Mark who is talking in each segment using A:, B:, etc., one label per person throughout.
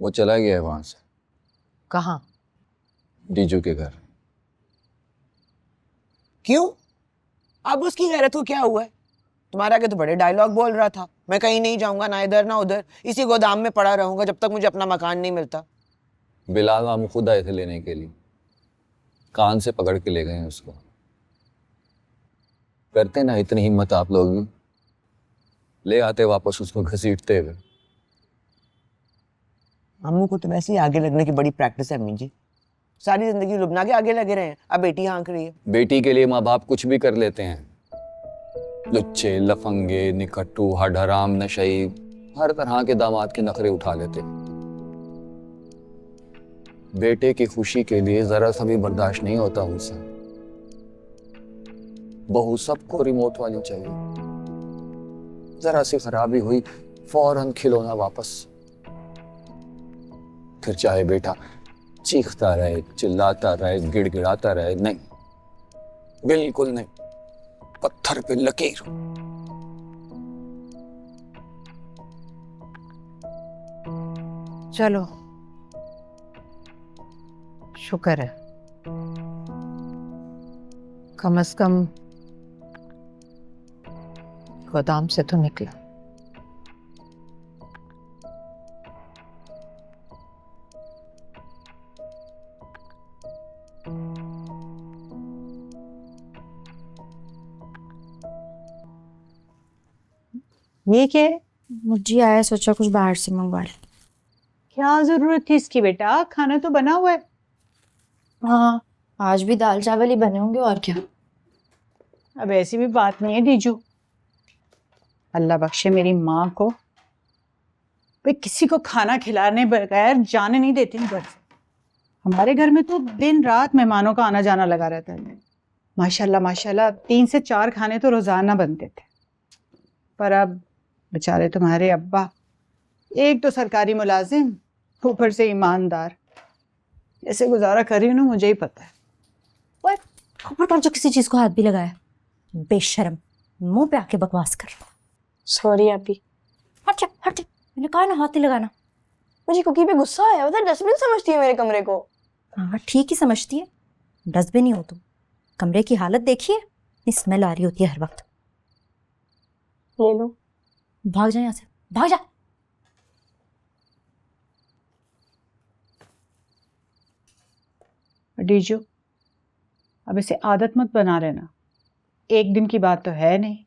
A: वो चला गया है वहां से।
B: कहाँ?
A: डीजू के घर।
C: क्यों? अब उसकी गैरत को क्या हुआ है? तुम्हारे आगे तो बड़े डायलॉग बोल रहा था, मैं कहीं नहीं जाऊंगा, ना इधर ना उधर, इसी गोदाम में पड़ा रहूंगा जब तक मुझे अपना मकान नहीं मिलता।
A: बिलाल मामू खुद आए थे लेने के लिए, कान से पकड़ के ले गए हैं उसको। करते ना इतनी हिम्मत आप लोग भी, ले आते वापस उसको घसीटते हुए।
C: अम्मू को तो वैसे ही आगे लगने की बड़ी प्रैक्टिस है अम्मी जी, सारी जिंदगी लुबना के आगे लगे रहे हैं, अब बेटी हाँक रही है।
A: बेटी के लिए माँ बाप कुछ भी कर लेते हैं। लुच्चे, लफंगे, निकट्टू, हडहराम, नशई, हर तरह के दामाद के नखरे उठा लेते हैं। बेटे की खुशी के लिए जरा सा भी बर्दाश्त नहीं होता उनसे। बहू सबको रिमोट वाली चाहिए, जरा सी खराबी हुई फौरन खिलौना वापस। फिर चाहे बेटा चीखता रहे, चिल्लाता रहे, गिड़गिड़ाता रहे, नहीं, बिल्कुल नहीं, पत्थर पे लकीर।
B: चलो, शुक्र है कम से कम गोदाम से तो निकला। ये क्या है?
D: मुझे आया, सोचा कुछ बाहर से मंगवा ले।
B: क्या जरूरत थी इसकी बेटा, खाना तो बना हुआ है।
D: हाँ, आज भी दाल चावल ही बने होंगे और क्या।
B: अब ऐसी भी बात नहीं है दीजू, अल्लाह बख्शे मेरी माँ को, भाई किसी को खाना खिलाने बगैर जाने नहीं देती घर से। हमारे घर में तो दिन रात मेहमानों का आना जाना लगा रहता है। माशाल्लाह माशाल्लाह 3 से 4 खाने तो रोजाना बनते थे। पर अब बेचारे तुम्हारे अब्बा, एक तो सरकारी मुलाजिम, ऊपर से ईमानदार, ऐसे गुजारा कर रही हूँ ना, मुझे ही पता है।
D: ओए, खबरदार जो किसी चीज को हाथ भी लगाया, बेशरम, मुंह पे आके बकवास कर।
E: सॉरी आपी।
D: हट जा, हट जा, मैंने कहा ना हाथ नहीं लगाना।
E: मुझे कुकी पे गुस्सा आया, उधर डस्टबिन समझती है मेरे कमरे को।
D: हाँ ठीक ही समझती है, डस्टबिन ही हो तुम। कमरे की हालत देखिए, इतनी स्मेल आ रही होती है हर वक्त।
E: ले लो।
D: भाग जा यहाँ से, भाग जा।
B: डीजू, अब इसे आदत मत बना लेना, एक दिन की बात तो है नहीं।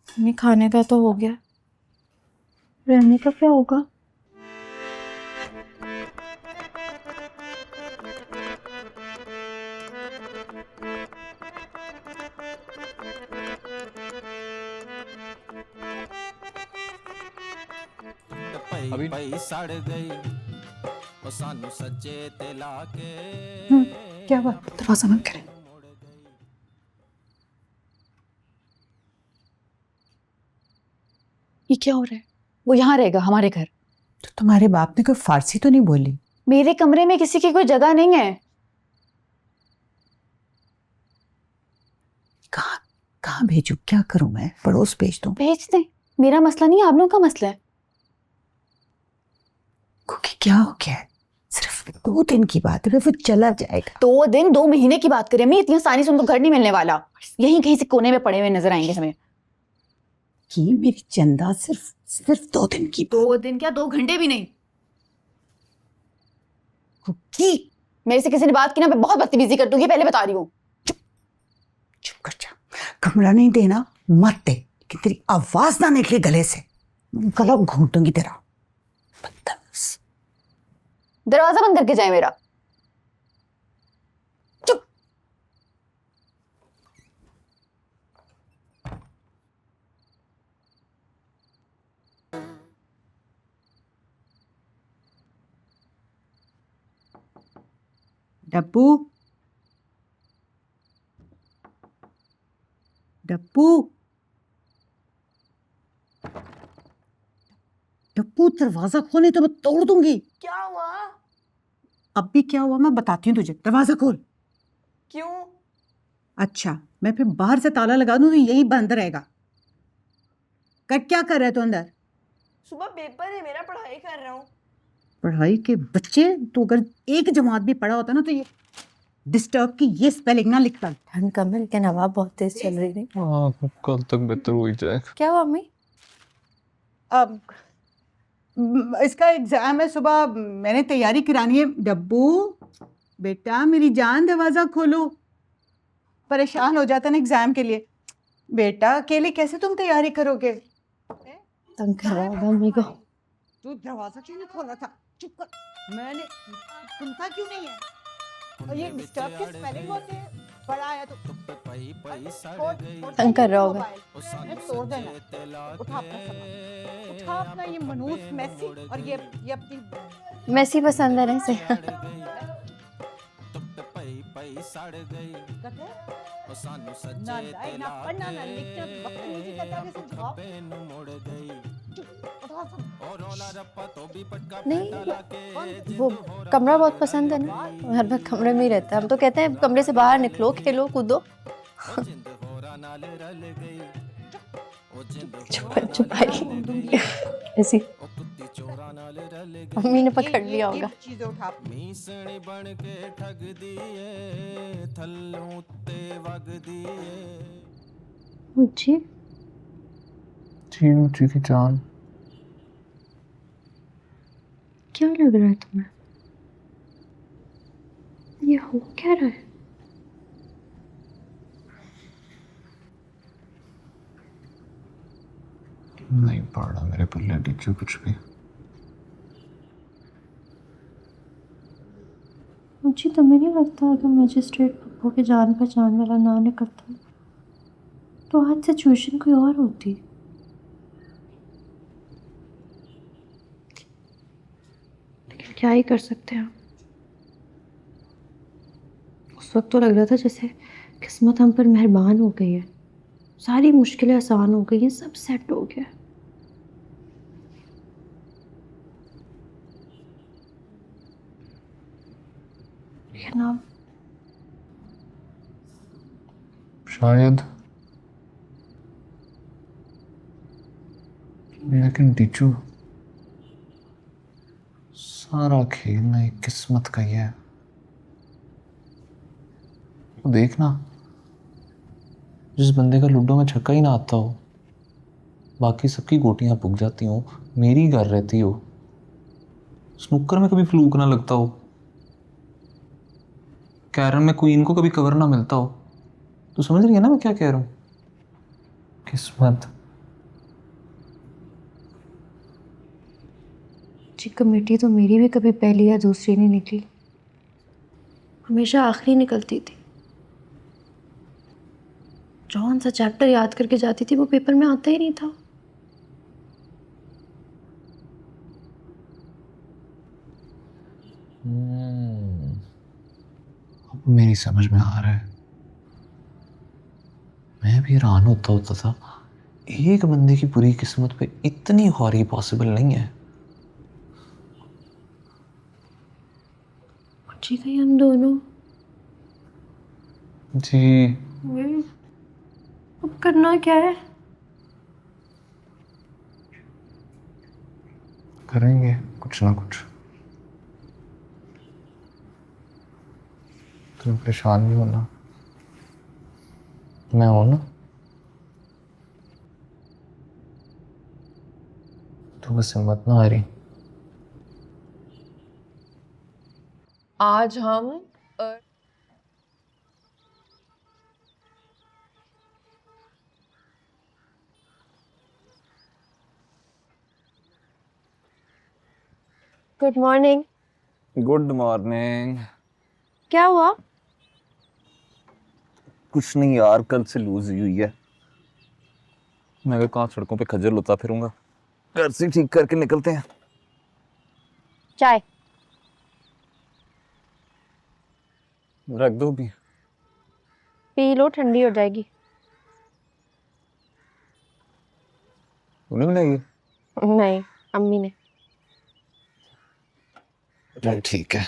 D: नहीं, खाने का तो हो गया, रहने का क्या होगा?
F: अभी सड़ गई ओ सानू सच्चे ते लाके।
B: क्या बात, दरवाजा बंद करें।
E: ये क्या हो रहा है? वो यहाँ रहेगा हमारे घर।
B: तो तुम्हारे बाप ने कोई फारसी तो नहीं बोली?
E: मेरे कमरे में किसी की कोई जगह नहीं है।
B: कहाँ कहाँ भेजूं, क्या करूं मैं? पड़ोस भेज दूं?
E: भेज दे, मेरा मसला नहीं है, आप लोगों का मसला है।
B: क्योंकि क्या हो गया है? सिर्फ 2 दिन की बात है, फिर चला जाएगा।
E: 2 दिन 2 महीने की बात करें, मैं इतनी आसानी से उनको घर नहीं मिलने वाला। यहीं कहीं से कोने में पड़े हुए नजर आएंगे हमें।
B: कि मेरी चंदा सिर्फ 2 दिन की।
E: 2 दिन क्या, 2 घंटे भी नहीं।
B: कुकी,
E: मेरे से किसी ने बात की ना, मैं बहुत बदतमीजी कर दूंगी, पहले बता रही हूँ।
B: चुप कर जा। कमरा नहीं देना मत दे, कि तेरी आवाज ना निकले गले से, गला घूंटूंगी तेरा। बदतमीज।
E: दरवाजा बंद करके जाए मेरा। चुप।
B: डब्बू, डब्बू, डब्बू, दरवाजा खोले तो मैं तोड़ दूंगी।
E: क्या हुआ?
B: अब भी क्या हुआ मैं बताती हूँ तुझे। दरवाजा खोल।
E: क्यों?
B: अच्छा, मैं फिर बाहर से ताला लगा दूं तो यही बंद रहेगा। कट क्या कर रहा है तू अंदर?
C: सुबह पेपर है मेरा, पढ़ाई कर रहा हूँ।
B: पढ़ाई के बच्चे, तो अगर एक जमात भी पढ़ा होता ना तो ये डिस्टर्ब की ये स्पेलिंग ना लिखता।
D: ठंड कम है लेकिन हवा बहुत तेज चल रही थी।
A: हाँ, कल तक बेहतर हो ही जाएगा।
D: क्या हुआ अम्मी?
B: अब इसका एग्जाम है सुबह, मैंने तैयारी करानी है। डब्बू बेटा मेरी जान, दरवाजा खोलो। परेशान हो जाता ना एग्जाम के लिए। बेटा अकेले कैसे तुम तैयारी करोगे?
D: तंग कर रहा होगा अम्मी को।
B: तू दरवाजा क्यों नहीं खोला था? चुप कर। मैंने सुनता क्यों नहीं है? और ये डिस्टर्ब के स्पेलिंग होते हैं। बड़ा आया तो
D: तंग कर रहा होगा।
B: मैंने तोड़ देना। उठा अपना सामान, उठा अपना ये मनूस मैसी और ये अपनी
D: मैसी पसंद है ना इसे।
B: ना लाए ना पढ़ना ना लिखना, बदतमीजी करता है जैसे जवाब।
D: नहीं, वो कमरा बहुत पसंद है ना, हर वक्त कमरे में ही रहता है। हम तो कहते हैं कमरे से बाहर निकलो, खेलो कूदो। चुप भाई ऐसी मम्मी ने पकड़ लिया होगा।
B: चीजें उठा।
F: मीसणी बन के ठग दिए थल्लों ते वग दिए।
D: जी
A: जी ऊँची की जान।
D: क्या लग रहा है तुम्हें? ये हो क्या रहा है?
A: नहीं पड़ रहा मेरे पल्ले टीचर कुछ भी।
D: मुझे तुम्हें नहीं लगता अगर मजिस्ट्रेट पप्पू के जान पहचान वाला ना निकलता तो आज सिचुएशन कोई और होती। लेकिन क्या ही कर सकते हैं। उस वक्त तो लग रहा था जैसे किस्मत हम पर मेहरबान हो गई है, सारी मुश्किलें आसान हो गई हैं, सब सेट हो गया। लेकिन अब
A: शायद, लेकिन टीचू सारा खेल ना एक किस्मत का ही है। तो देखना, जिस बंदे का लूडो में छक्का ही ना आता हो, बाकी सबकी गोटियां पुग जाती हो, मेरी घर रहती हो, स्नूकर में कभी फ्लूक ना लगता हो, कैरम में क्वीन को कभी कवर ना मिलता हो। तो समझ रही है ना मैं क्या कह रहा हूँ? किस्मत।
D: जी कमेटी तो मेरी भी कभी पहली या दूसरी नहीं निकली, हमेशा आखिरी निकलती थी। जौन सा चैप्टर याद करके जाती थी वो पेपर में आता ही नहीं था।
A: अब मेरी समझ में आ रहा है। मैं भी हैरान होता था, एक बंदे की बुरी किस्मत पे इतनी ख्वारी पॉसिबल नहीं है।
D: जी कहीं हम दोनों
A: जी
D: अब करना क्या है?
A: करेंगे कुछ ना कुछ। तुम परेशान नहीं होना, मैं हूं ना। तो बस हिम्मत ना हारी।
C: आज हम
D: गुड मॉर्निंग।
A: Good morning.
D: क्या हुआ?
A: कुछ नहीं यार, कल से लूज हुई है। मैं अगर कहाँ सड़कों पे खज्जल होता फिरूंगा, घर से ठीक करके निकलते हैं।
D: चाय
A: रख दो भी।
D: पी लो, ठंडी हो जाएगी।
A: उन्हें मिलेगी?
D: नहीं, अम्मी ने।
A: चल ठीक है।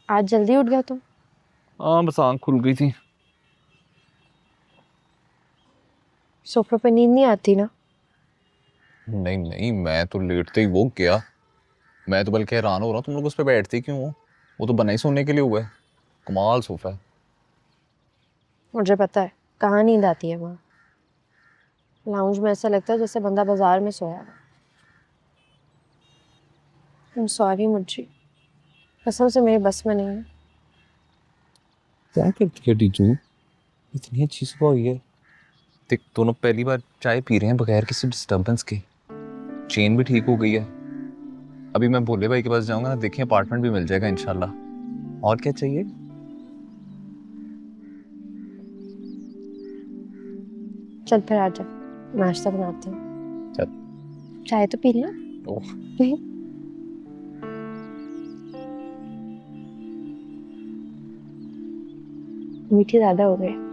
D: आज जल्दी उठ गया तुम?
A: हाँ बस आँख खुल गई थी।
D: सोफे पे नींद नहीं आती ना?
A: नहीं नहीं, मैं तो लेटते ही वो गया। मैं तो बल्कि हैरान हो रहा हूँ तुम लोग उस पर बैठते क्यों हो। वो तो बना ही सोने के लिए हुआ है। कमाल सोफा है।
D: मुझे पता है कहाँ नींद आती है वहाँ। लाउंज में ऐसा लगता है जैसे बंदा बाजार में सोया है। I'm sorry मुझे, कसम से मेरे बस में नहीं है।
A: क्या करती है टीचू, इतनी अच्छी सुबह हुई है। देख दोनों पहली बार चाय पी रहे हैं बगैर किसी डिस्टरबेंस के। चेन भी ठीक हो गई है। अभी मैं भोले भाई के पास जाऊंगा ना, देखिए अपार्टमेंट भी मिल जाएगा इंशाल्लाह। और क्या चाहिए?
D: चल फिर आजा, नाश्ता बनाते हैं।
A: चल।
D: चाय तो पी ले।
A: ओह।
D: मीठी ज्यादा हो गई।